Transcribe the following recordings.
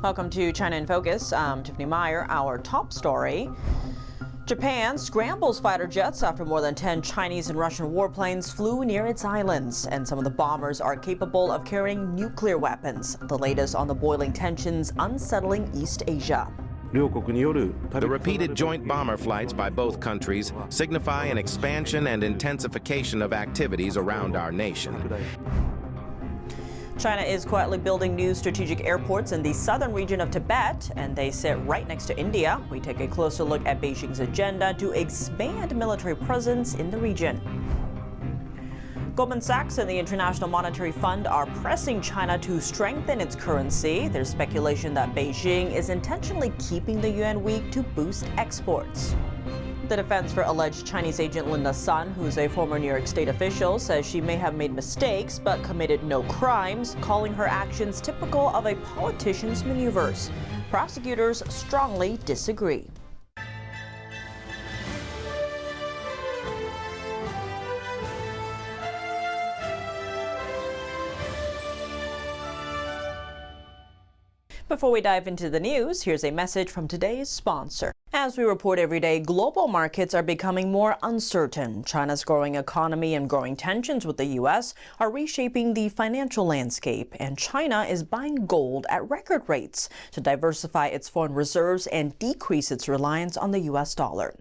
Welcome to China in Focus. I'm Tiffany Meyer. Our top story. Japan scrambles fighter jets after more than 10 Chinese and Russian warplanes flew near its islands, and some of the bombers are capable of carrying nuclear weapons. The latest on the boiling tensions unsettling East Asia. The repeated joint bomber flights by both countries signify an expansion and intensification of activities around our nation. China is quietly building new strategic airports in the southern region of Tibet, and they sit right next to India. We take a closer look at Beijing's agenda to expand military presence in the region. Goldman Sachs and the International Monetary Fund are pressing China to strengthen its currency. There's speculation that Beijing is intentionally keeping the yuan weak to boost exports. The defense for alleged Chinese agent Linda Sun, who's a former New York State official, says she may have made mistakes but committed no crimes, calling her actions typical of a politician's maneuvers. Prosecutors strongly disagree. Before we dive into the news, here's a message from today's sponsor. As we report every day, global markets are becoming more uncertain. China's growing economy and growing tensions with the U.S. are reshaping the financial landscape, and China is buying gold at record rates to diversify its foreign reserves and decrease its reliance on the U.S. dollar.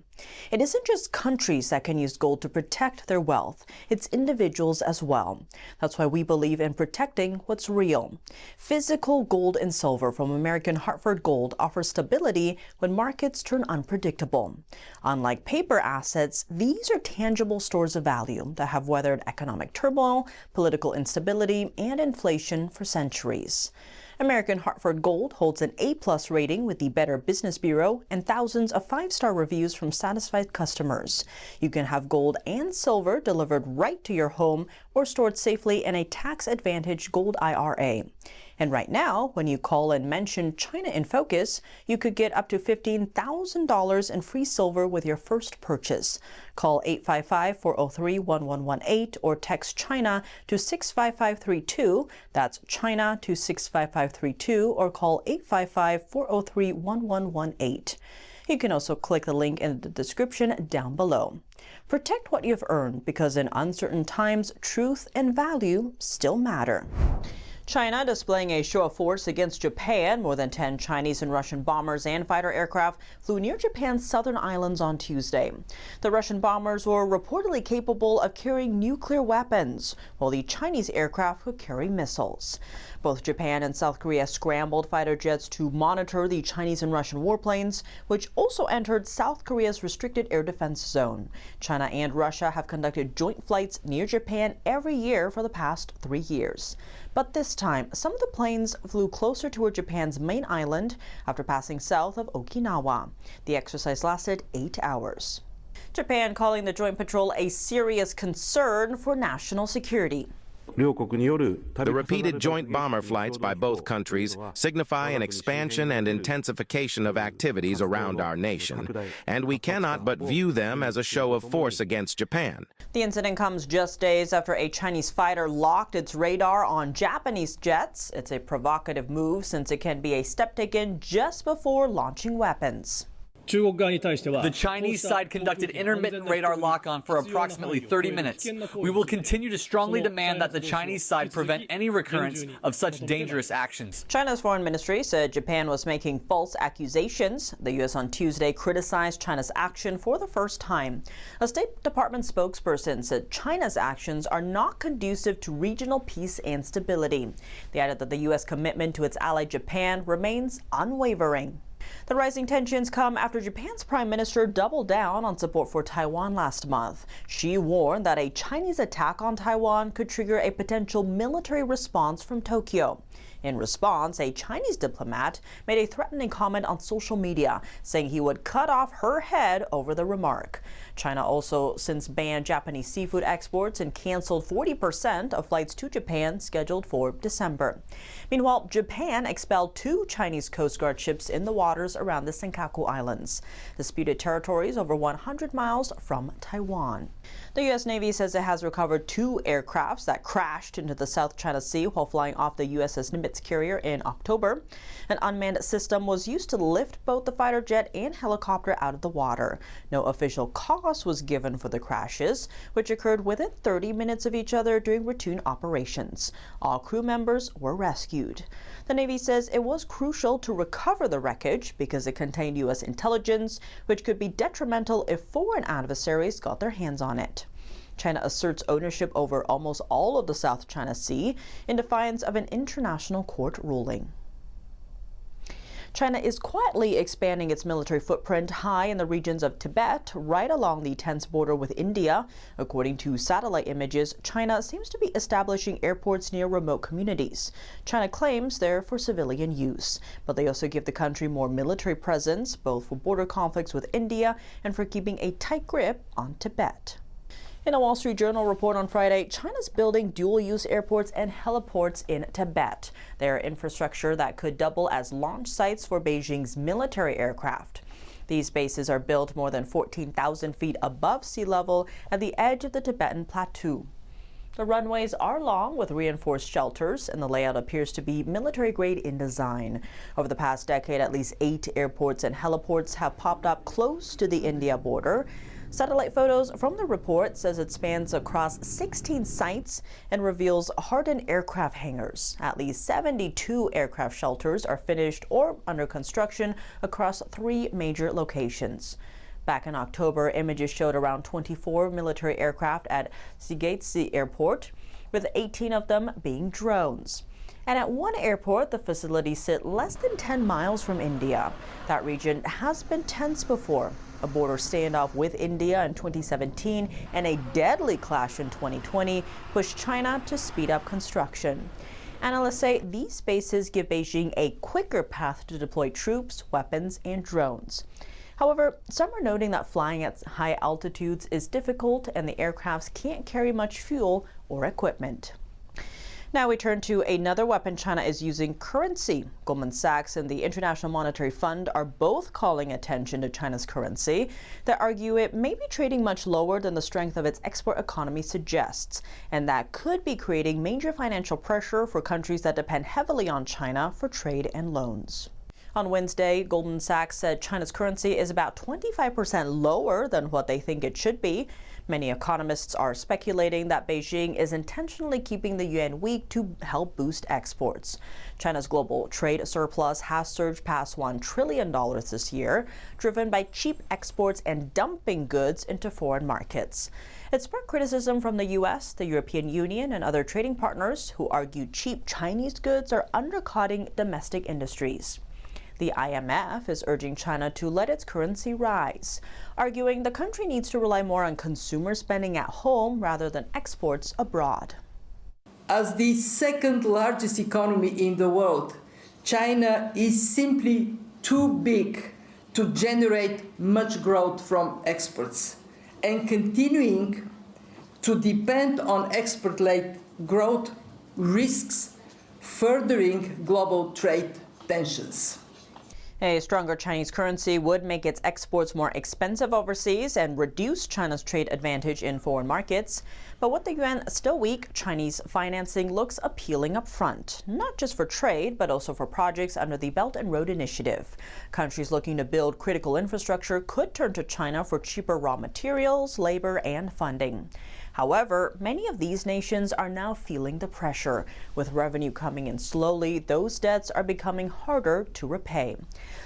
It isn't just countries that can use gold to protect their wealth, it's individuals as well. That's why we believe in protecting what's real. Physical gold and silver from American Hartford Gold offers stability when markets turn unpredictable. Unlike paper assets, these are tangible stores of value that have weathered economic turmoil, political instability, and inflation for centuries. American Hartford Gold holds an A+ rating with the Better Business Bureau and thousands of 5-star reviews from satisfied customers. You can have gold and silver delivered right to your home or stored safely in a tax-advantaged gold IRA. And right now, when you call and mention China in Focus, you could get up to $15,000 in free silver with your first purchase. Call 855-403-1118 or text China to 65532. That's China to 65532 or call 855-403-1118. You can also click the link in the description down below. Protect what you've earned, because in uncertain times, truth and value still matter. China displaying a show of force against Japan. More than 10 Chinese and Russian bombers and fighter aircraft flew near Japan's southern islands on Tuesday. The Russian bombers were reportedly capable of carrying nuclear weapons, while the Chinese aircraft could carry missiles. Both Japan and South Korea scrambled fighter jets to monitor the Chinese and Russian warplanes, which also entered South Korea's restricted air defense zone. China and Russia have conducted joint flights near Japan every year for the past 3 years. But this time, some of the planes flew closer toward Japan's main island after passing south of Okinawa. The exercise lasted 8 hours. Japan calling the joint patrol a serious concern for national security. The repeated joint bomber flights by both countries signify an expansion and intensification of activities around our nation, and we cannot but view them as a show of force against Japan. The incident comes just days after a Chinese fighter locked its radar on Japanese jets. It's a provocative move since it can be a step taken just before launching weapons. The Chinese side conducted intermittent radar lock-on for approximately 30 minutes. We will continue to strongly demand that the Chinese side prevent any recurrence of such dangerous actions. China's foreign ministry said Japan was making false accusations. The U.S. on Tuesday criticized China's action for the first time. A State Department spokesperson said China's actions are not conducive to regional peace and stability. They added that the U.S. commitment to its ally Japan remains unwavering. The rising tensions come after Japan's prime minister doubled down on support for Taiwan last month. She warned that a Chinese attack on Taiwan could trigger a potential military response from Tokyo. In response, a Chinese diplomat made a threatening comment on social media, saying he would cut off her head over the remark. China also since banned Japanese seafood exports and canceled 40% of flights to Japan scheduled for December. Meanwhile, Japan expelled 2 Chinese Coast Guard ships in the waters waters around the Senkaku Islands, disputed territories over 100 miles from Taiwan. The U.S. Navy says it has recovered 2 aircrafts that crashed into the South China Sea while flying off the USS Nimitz carrier in October. An unmanned system was used to lift both the fighter jet and helicopter out of the water. No official cause was given for the crashes, which occurred within 30 minutes of each other during routine operations. All crew members were rescued. The Navy says it was crucial to recover the wreckage because it contained U.S. intelligence, which could be detrimental if foreign adversaries got their hands on it. China asserts ownership over almost all of the South China Sea in defiance of an international court ruling. China is quietly expanding its military footprint high in the regions of Tibet, right along the tense border with India. According to satellite images, China seems to be establishing airports near remote communities. China claims they're for civilian use, but they also give the country more military presence, both for border conflicts with India and for keeping a tight grip on Tibet. In a Wall Street Journal report on Friday, China's building dual-use airports and heliports in Tibet. They are infrastructure that could double as launch sites for Beijing's military aircraft. These bases are built more than 14,000 feet above sea level at the edge of the Tibetan plateau. The runways are long with reinforced shelters, and the layout appears to be military-grade in design. Over the past decade, at least 8 airports and heliports have popped up close to the India border. Satellite photos from the report says it spans across 16 sites and reveals hardened aircraft hangars. At least 72 aircraft shelters are finished or under construction across 3 major locations. Back in October, images showed around 24 military aircraft at Sigetsi Airport, with 18 of them being drones. And at one airport, the facilities sit less than 10 miles from India. That region has been tense before. A border standoff with India in 2017 and a deadly clash in 2020 pushed China to speed up construction. Analysts say these bases give Beijing a quicker path to deploy troops, weapons, and drones. However, some are noting that flying at high altitudes is difficult and the aircrafts can't carry much fuel or equipment. Now we turn to another weapon China is using: currency. Goldman Sachs and the International Monetary Fund are both calling attention to China's currency. They argue it may be trading much lower than the strength of its export economy suggests, and that could be creating major financial pressure for countries that depend heavily on China for trade and loans. On Wednesday, Goldman Sachs said China's currency is about 25% lower than what they think it should be. Many economists are speculating that Beijing is intentionally keeping the yuan weak to help boost exports. China's global trade surplus has surged past $1 trillion this year, driven by cheap exports and dumping goods into foreign markets. It sparked criticism from the U.S., the European Union, and other trading partners who argue cheap Chinese goods are undercutting domestic industries. The IMF is urging China to let its currency rise, arguing the country needs to rely more on consumer spending at home rather than exports abroad. As the second largest economy in the world, China is simply too big to generate much growth from exports, and continuing to depend on export-led growth risks furthering global trade tensions. A stronger Chinese currency would make its exports more expensive overseas and reduce China's trade advantage in foreign markets. But with the yuan still weak, Chinese financing looks appealing up front, not just for trade, but also for projects under the Belt and Road Initiative. Countries looking to build critical infrastructure could turn to China for cheaper raw materials, labor, and funding. However, many of these nations are now feeling the pressure. With revenue coming in slowly, those debts are becoming harder to repay.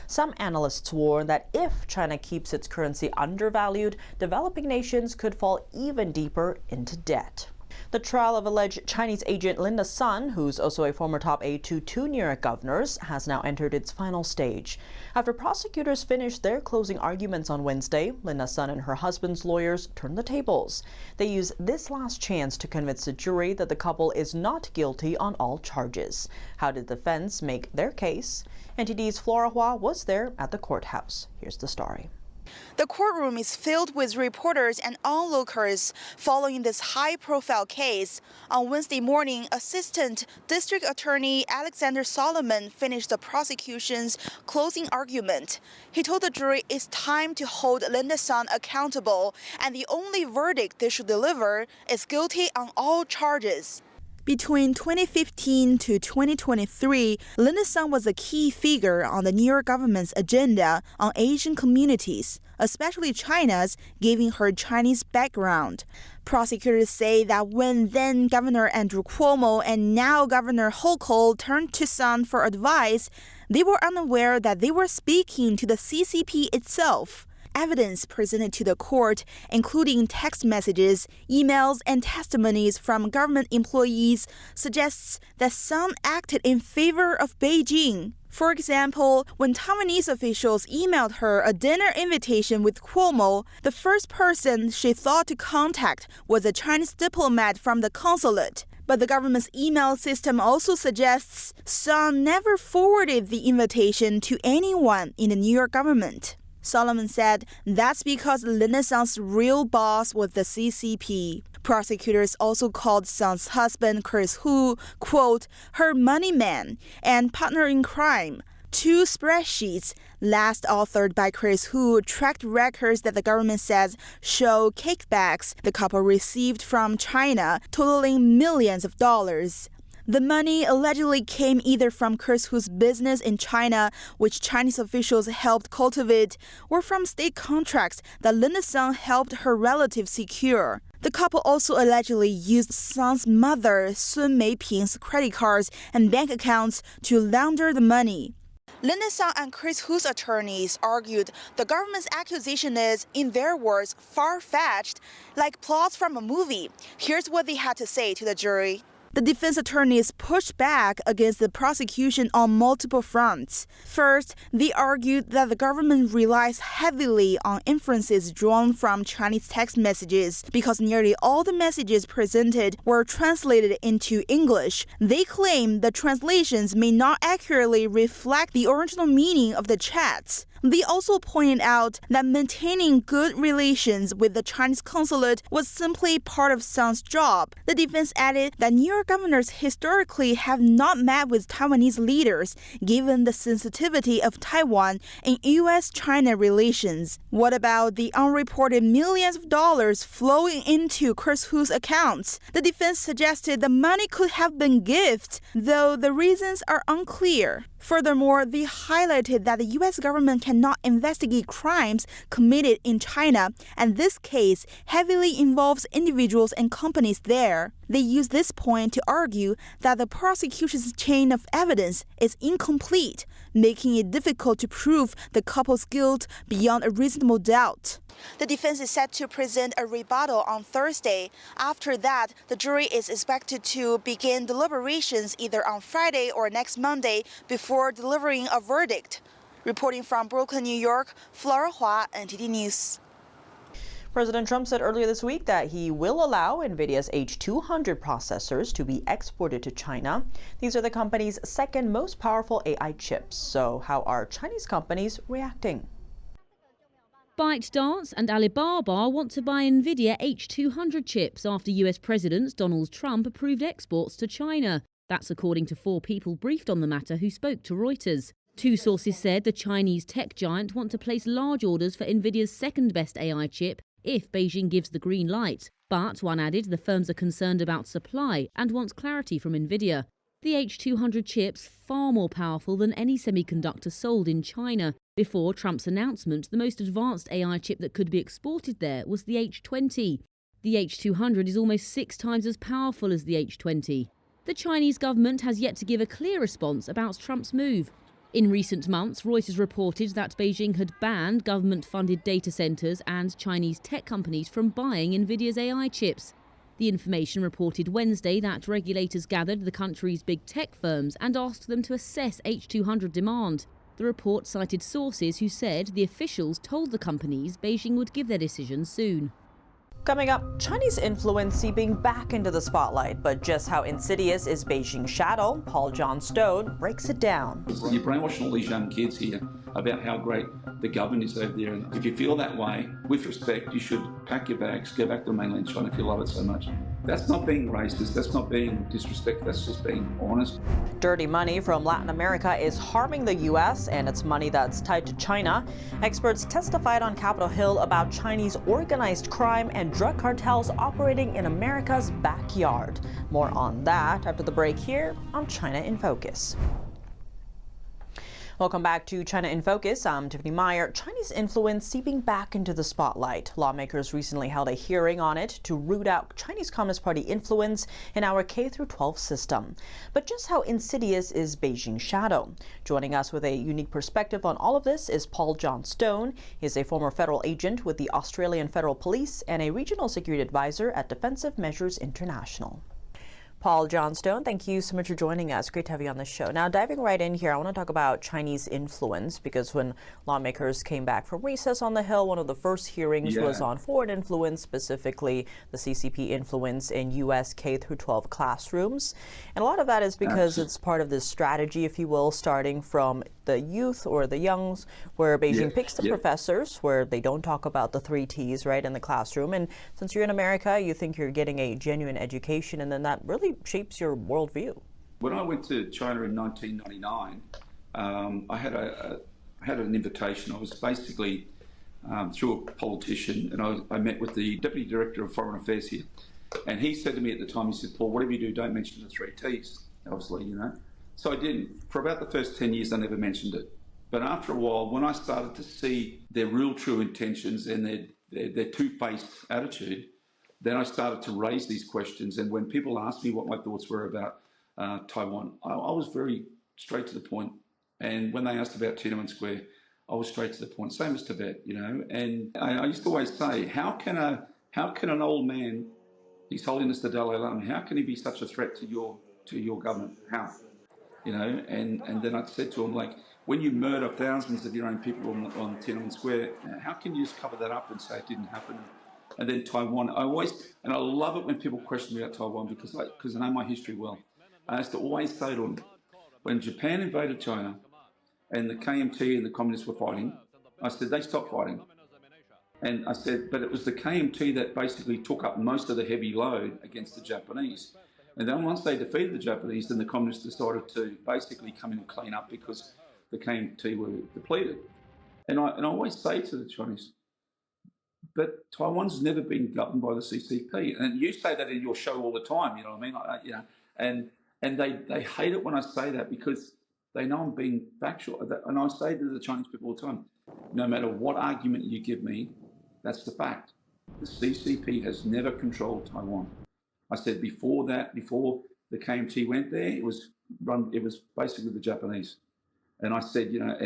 Some analysts warn that if China keeps its currency undervalued, developing nations could fall even deeper into debt. The trial of alleged Chinese agent Linda Sun, who's also a former top aide to 2 New York governors, has now entered its final stage. After prosecutors finished their closing arguments on Wednesday, Linda Sun and her husband's lawyers turned the tables. They used this last chance to convince the jury that the couple is not guilty on all charges. How did the defense make their case? NTD's Flora Hua was there at the courthouse. Here's the story. The courtroom is filled with reporters and onlookers following this high-profile case. On Wednesday morning, Assistant District Attorney Alexander Solomon finished the prosecution's closing argument. He told the jury it's time to hold Linda Sun accountable, and the only verdict they should deliver is guilty on all charges. Between 2015 to 2023, Linda Sun was a key figure on the New York government's agenda on Asian communities, especially China's, given her Chinese background. Prosecutors say that when then Governor Andrew Cuomo and now Governor Hochul turned to Sun for advice, they were unaware that they were speaking to the CCP itself. Evidence presented to the court, including text messages, emails, and testimonies from government employees, suggests that Sun acted in favor of Beijing. For example, when Taiwanese officials emailed her a dinner invitation with Cuomo, the first person she thought to contact was a Chinese diplomat from the consulate. But the government's email system also suggests Sun never forwarded the invitation to anyone in the New York government. Solomon said that's because Linda Sun's real boss was the CCP. Prosecutors also called Sun's husband, Chris Hu, quote, her money man and partner in crime. Two spreadsheets, last authored by Chris Hu, tracked records that the government says show kickbacks the couple received from China, totaling millions of dollars. The money allegedly came either from Chris Hu's business in China, which Chinese officials helped cultivate, or from state contracts that Linda Sun helped her relatives secure. The couple also allegedly used Sun's mother, Sun Meiping's credit cards and bank accounts to launder the money. Linda Sun and Chris Hu's attorneys argued the government's accusation is, in their words, far-fetched, like plots from a movie. Here's what they had to say to the jury. The defense attorneys pushed back against the prosecution on multiple fronts. First, they argued that the government relies heavily on inferences drawn from Chinese text messages because nearly all the messages presented were translated into English. They claim the translations may not accurately reflect the original meaning of the chats. They also pointed out that maintaining good relations with the Chinese consulate was simply part of Sun's job. The defense added that New York governors historically have not met with Taiwanese leaders, given the sensitivity of Taiwan in U.S.-China relations. What about the unreported millions of dollars flowing into Chris Hu's accounts? The defense suggested the money could have been gifts, though the reasons are unclear. Furthermore, they highlighted that the U.S. government cannot investigate crimes committed in China, and this case heavily involves individuals and companies there. They used this point to argue that the prosecution's chain of evidence is incomplete, making it difficult to prove the couple's guilt beyond a reasonable doubt. The defense is set to present a rebuttal on Thursday. After that, the jury is expected to begin deliberations either on Friday or next Monday before delivering a verdict. Reporting from Brooklyn, New York, Flora Hua, NTD News. President Trump said earlier this week that he will allow NVIDIA's H200 processors to be exported to China. These are the company's second most powerful AI chips. So how are Chinese companies reacting? ByteDance and Alibaba want to buy NVIDIA H200 chips after US President Donald Trump approved exports to China. That's according to 4 people briefed on the matter who spoke to Reuters. 2 sources said the Chinese tech giant want to place large orders for NVIDIA's second best AI chip if Beijing gives the green light. But one added the firms are concerned about supply and wants clarity from NVIDIA. The H200 chip's far more powerful than any semiconductor sold in China. Before Trump's announcement, the most advanced AI chip that could be exported there was the H20. The H200 is almost 6 times as powerful as the H20. The Chinese government has yet to give a clear response about Trump's move. In recent months, Reuters reported that Beijing had banned government-funded data centers and Chinese tech companies from buying NVIDIA's AI chips. The information reported Wednesday that regulators gathered the country's big tech firms and asked them to assess H200 demand. The report cited sources who said the officials told the companies Beijing would give their decision soon. Coming up, Chinese influence seeping back into the spotlight, but just how insidious is Beijing's shadow? Paul John Stone breaks it down. You're brainwashing all these young kids here about how great the government is over there. And if you feel that way, with respect, you should pack your bags, go back to mainland China if you love it so much. That's not being racist, that's not being disrespectful, that's just being honest. Dirty money from Latin America is harming the U.S. and it's money that's tied to China. Experts testified on Capitol Hill about Chinese organized crime and drug cartels operating in America's backyard. More on that after the break here on China in Focus. Welcome back to China in Focus. I'm Tiffany Meyer. Chinese influence seeping back into the spotlight. Lawmakers recently held a hearing on it to root out Chinese Communist Party influence in our K-12 system. But just how insidious is Beijing's shadow? Joining us with a unique perspective on all of this is Paul John Stone. He's a former federal agent with the Australian Federal Police and a regional security advisor at Defensive Measures International. Paul John Stone, thank you so much for joining us. Great to have you on the show. Now, diving right in here, I want to talk about Chinese influence, because when lawmakers came back from recess on the Hill, one of the first hearings was on foreign influence, specifically the CCP influence in U.S. K-12 classrooms. And a lot of that is because it's part of this strategy, if you will, starting from the youth or the youngs, where Beijing picks the professors, where they don't talk about the 3 T's, right, in the classroom. And since you're in America, you think you're getting a genuine education, and then that really shapes your worldview. When I went to China in 1999, I had an invitation. I was basically through a politician, and I met with the Deputy Director of Foreign Affairs here. And he said to me at the time, he said, "Paul, whatever you do, don't mention the 3 T's, obviously, you know." So I didn't. For about the first 10 years, I never mentioned it. But after a while, when I started to see their real true intentions and their two-faced attitude, then I started to raise these questions. And when people asked me what my thoughts were about Taiwan, I was very straight to the point. And when they asked about Tiananmen Square, I was straight to the point. Same as Tibet, you know. And I used to always say, how can an old man, His Holiness the Dalai Lama, how can he be such a threat to your government? How? You know, and then I said to him, like, when you murder thousands of your own people on Tiananmen Square, how can you just cover that up and say it didn't happen? And then Taiwan, I love it when people question me about Taiwan because I know my history well. I used to always say to them, when Japan invaded China and the KMT and the communists were fighting, I said, they stopped fighting. And I said, but it was the KMT that basically took up most of the heavy load against the Japanese. And then once they defeated the Japanese, then the communists decided to basically come in and clean up because the KMT were depleted. And I always say to the Chinese, but Taiwan's never been governed by the CCP. And you say that in your show all the time, you know what I mean? And they hate it when I say that because they know I'm being factual. And I say to the Chinese people all the time, no matter what argument you give me, that's the fact. The CCP has never controlled Taiwan. I said before the KMT went there, it was basically the Japanese. And I said, you know,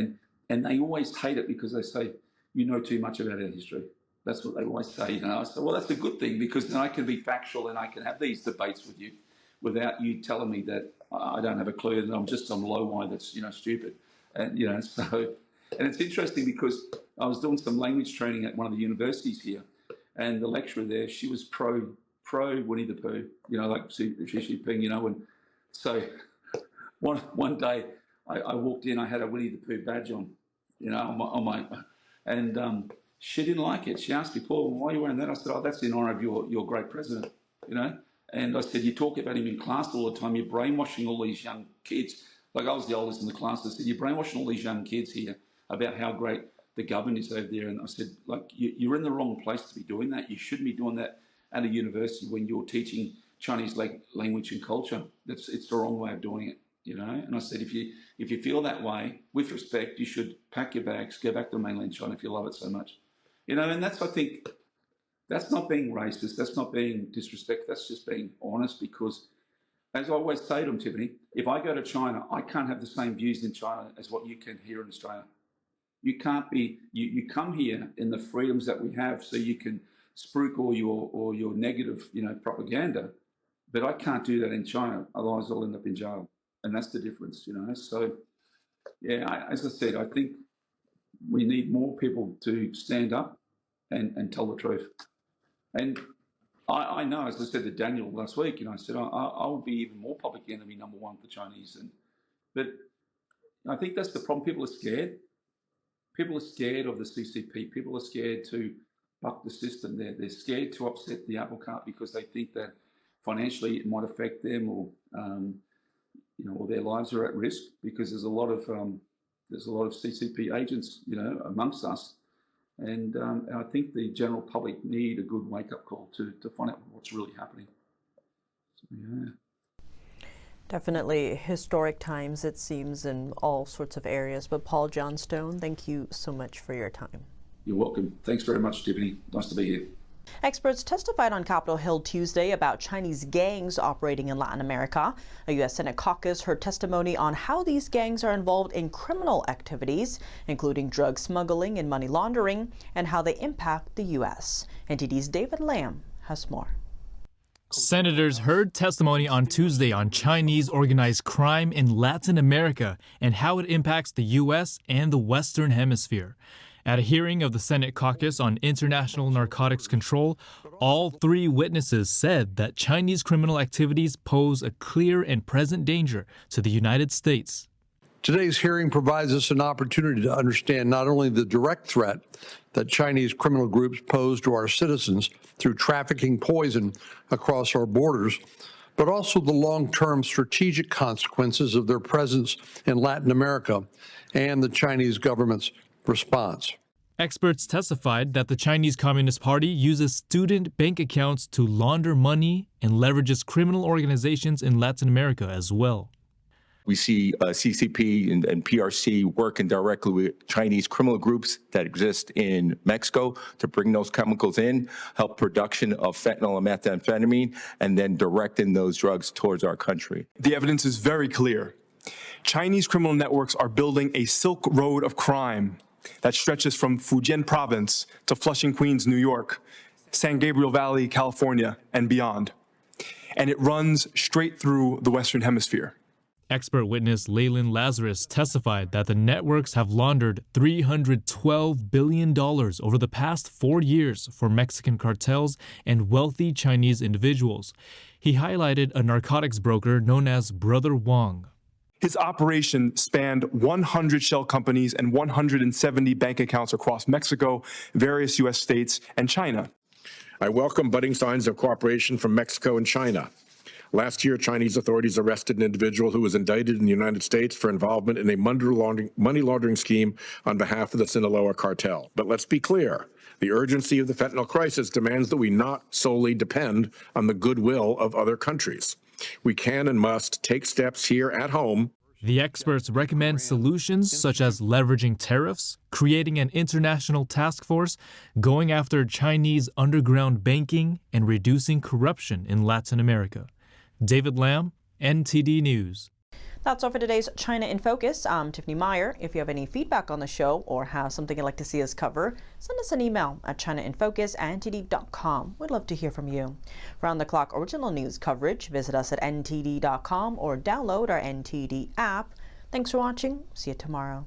and they always hate it because they say, you know too much about our history. That's what they always say, you know. I said, well, that's a good thing because then I can be factual and I can have these debates with you without you telling me that I don't have a clue and I'm just some low-eye that's, you know, stupid. And, you know, so, and it's interesting because I was doing some language training at one of the universities here and the lecturer there, she was pro Winnie the Pooh, you know, like Xi Jinping, you know. And so one day I walked in, I had a Winnie the Pooh badge on, you know, on my and she didn't like it. She asked me, Paul, why are you wearing that? I said, oh, that's in honor of your great president, you know. And I said, you talk about him in class all the time. You're brainwashing all these young kids. Like I was the oldest in the class. I said, you're brainwashing all these young kids here about how great the government is over there. And I said, like, you're in the wrong place to be doing that. You shouldn't be doing that at a university when you're teaching Chinese language and culture. It's the wrong way of doing it, you know. And I said, if you feel that way, with respect, you should pack your bags, go back to mainland China if you love it so much. You know, and I think, that's not being racist, that's not being disrespectful, that's just being honest because, as I always say to them, Tiffany, if I go to China, I can't have the same views in China as what you can here in Australia. You can't be, you come here in the freedoms that we have so you can spruik all your negative, you know, propaganda, but I can't do that in China, otherwise I'll end up in jail. And that's the difference, you know. So, yeah, as I said, I think we need more people to stand up and tell the truth. And I know, as I said to Daniel last week, I said I will be even more public enemy number one for Chinese. But I think that's the problem. People are scared. People are scared of the CCP. People are scared to buck the system. They're scared to upset the apple cart because they think that financially it might affect them, or or their lives are at risk, because there's a lot of CCP agents, amongst us. And I think the general public need a good wake-up call to find out what's really happening. So, yeah. Definitely historic times, it seems, in all sorts of areas. But Paul Johnstone, thank you so much for your time. You're welcome. Thanks very much, Tiffany. Nice to be here. Experts testified on Capitol Hill Tuesday about Chinese gangs operating in Latin America. A U.S. Senate caucus heard testimony on how these gangs are involved in criminal activities, including drug smuggling and money laundering, and how they impact the U.S. NTD's David Lamb has more. Senators heard testimony on Tuesday on Chinese organized crime in Latin America and how it impacts the U.S. and the Western Hemisphere. At a hearing of the Senate caucus on international narcotics control, all three witnesses said that Chinese criminal activities pose a clear and present danger to the United States. Today's hearing provides us an opportunity to understand not only the direct threat that Chinese criminal groups pose to our citizens through trafficking poison across our borders, but also the long-term strategic consequences of their presence in Latin America and the Chinese government's response. Experts testified that the Chinese Communist Party uses student bank accounts to launder money and leverages criminal organizations in Latin America as well. We see CCP and PRC working directly with Chinese criminal groups that exist in Mexico to bring those chemicals in, help production of fentanyl and methamphetamine, and then directing those drugs towards our country. The evidence is very clear. Chinese criminal networks are building a Silk Road of crime that stretches from Fujian province to Flushing, Queens, New York, San Gabriel Valley, California, and beyond. And it runs straight through the Western Hemisphere. Expert witness Leyland Lazarus testified that the networks have laundered $312 billion over the past 4 years for Mexican cartels and wealthy Chinese individuals. He highlighted a narcotics broker known as Brother Wong. His operation spanned 100 shell companies and 170 bank accounts across Mexico, various U.S. states, and China. I welcome budding signs of cooperation from Mexico and China. Last year, Chinese authorities arrested an individual who was indicted in the United States for involvement in a money laundering scheme on behalf of the Sinaloa cartel. But let's be clear. The urgency of the fentanyl crisis demands that we not solely depend on the goodwill of other countries. We can and must take steps here at home. The experts recommend solutions such as leveraging tariffs, creating an international task force, going after Chinese underground banking, and reducing corruption in Latin America. David Lamb, NTD News. That's all for today's China in Focus. I'm Tiffany Meyer. If you have any feedback on the show or have something you'd like to see us cover, send us an email at chinainfocus@ntd.com. We'd love to hear from you. Round-the-clock original news coverage, visit us at ntd.com or download our NTD app. Thanks for watching. See you tomorrow.